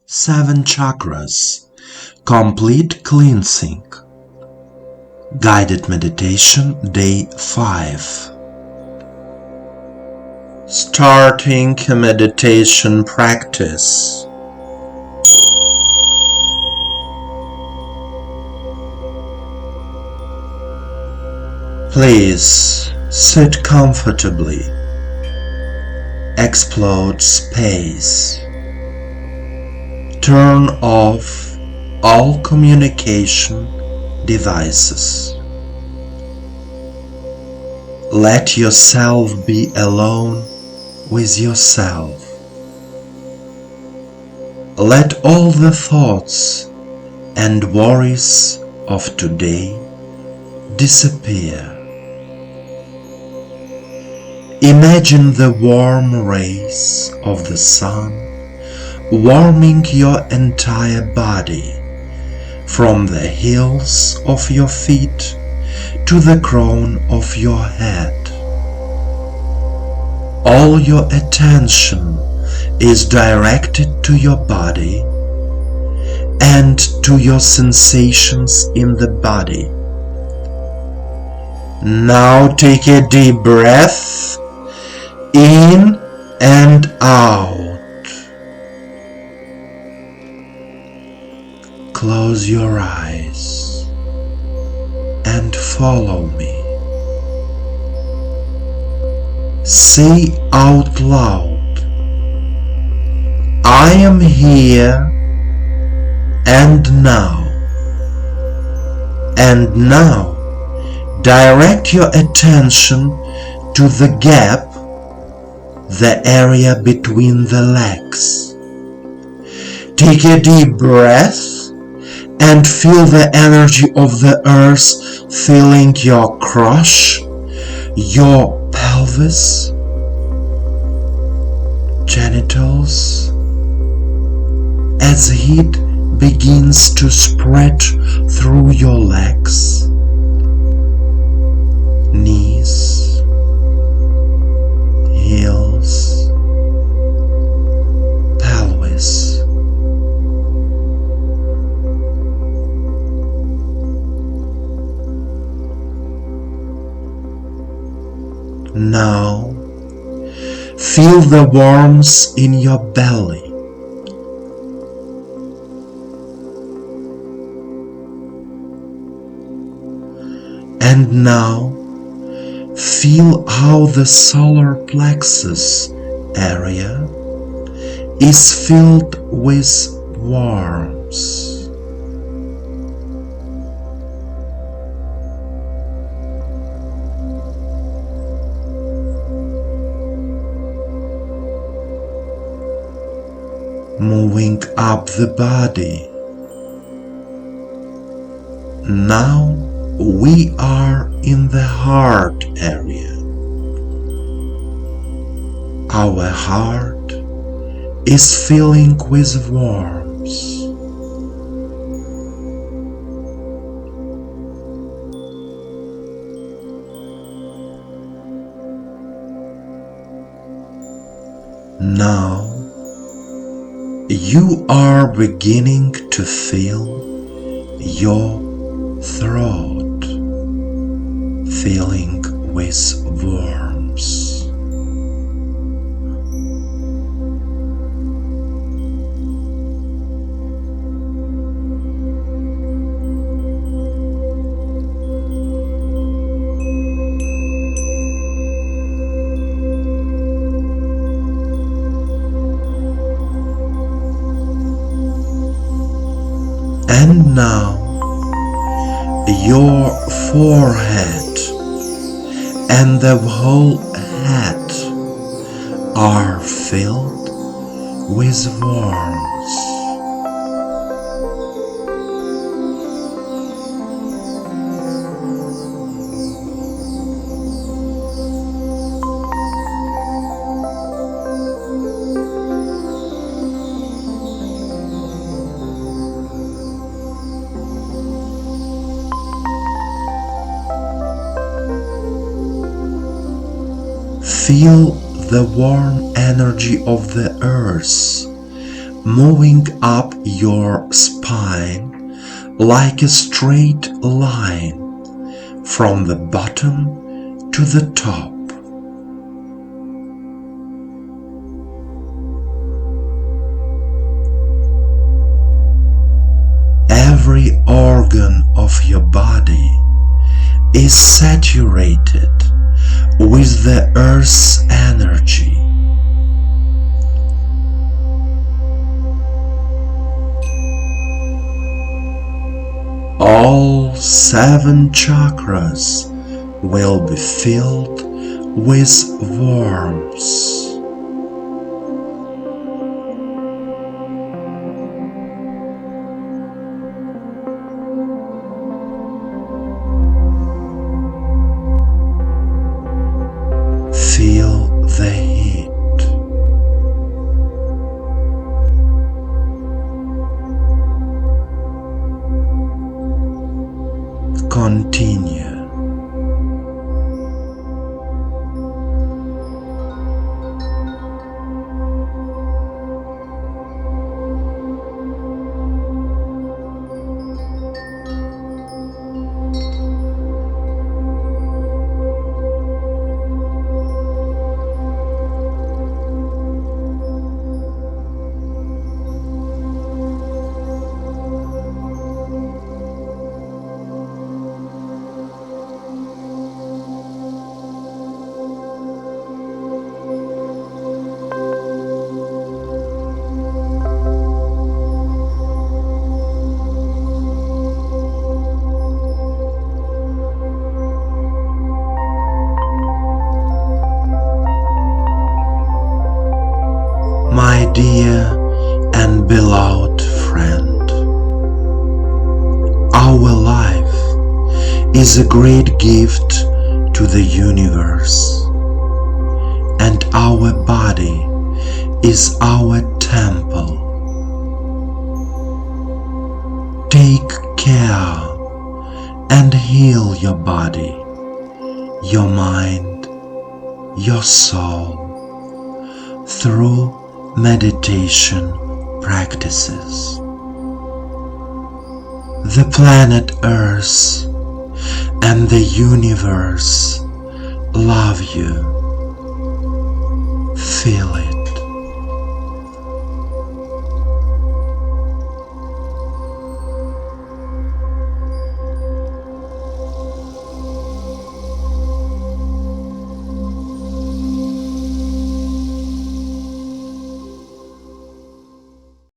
7 chakras, complete cleansing. Guided meditation, day 5. Starting a meditation practice. Please sit comfortably. Explode space. Turn off all communication devices. Let yourself be alone with yourself. Let all the thoughts and worries of today disappear. Imagine the warm rays of the sun warming your entire body, from the heels of your feet to the crown of your head. All your attention is directed to your body and to your sensations in the body. Now take a deep breath in and out. Close your eyes and follow me. Say out loud, I am here and now. And now direct your attention to the gap, the area between the legs. Take a deep breath and feel the energy of the earth filling your crotch, your pelvis, genitals, as heat begins to spread through your legs, knees, heels, pelvis. Now, feel the warmth in your belly. And now, feel how the solar plexus area is filled with warmth. Moving up the body. Now we are in the heart area. Our heart is filling with warmth. Now you are beginning to feel your throat filling with warmth. And now your forehead and the whole head are filled with warmth. Feel the warm energy of the earth moving up your spine like a straight line from the bottom to the top. Every organ of your body is saturated with the Earth's energy. All 7 chakras will be filled with warmth. Feel the heat. Continue. My dear and beloved friend, our life is a great gift to the universe, and our body is our temple. Take care and heal your body, your mind, your soul through meditation practices. The planet Earth and the universe love you. Feel it.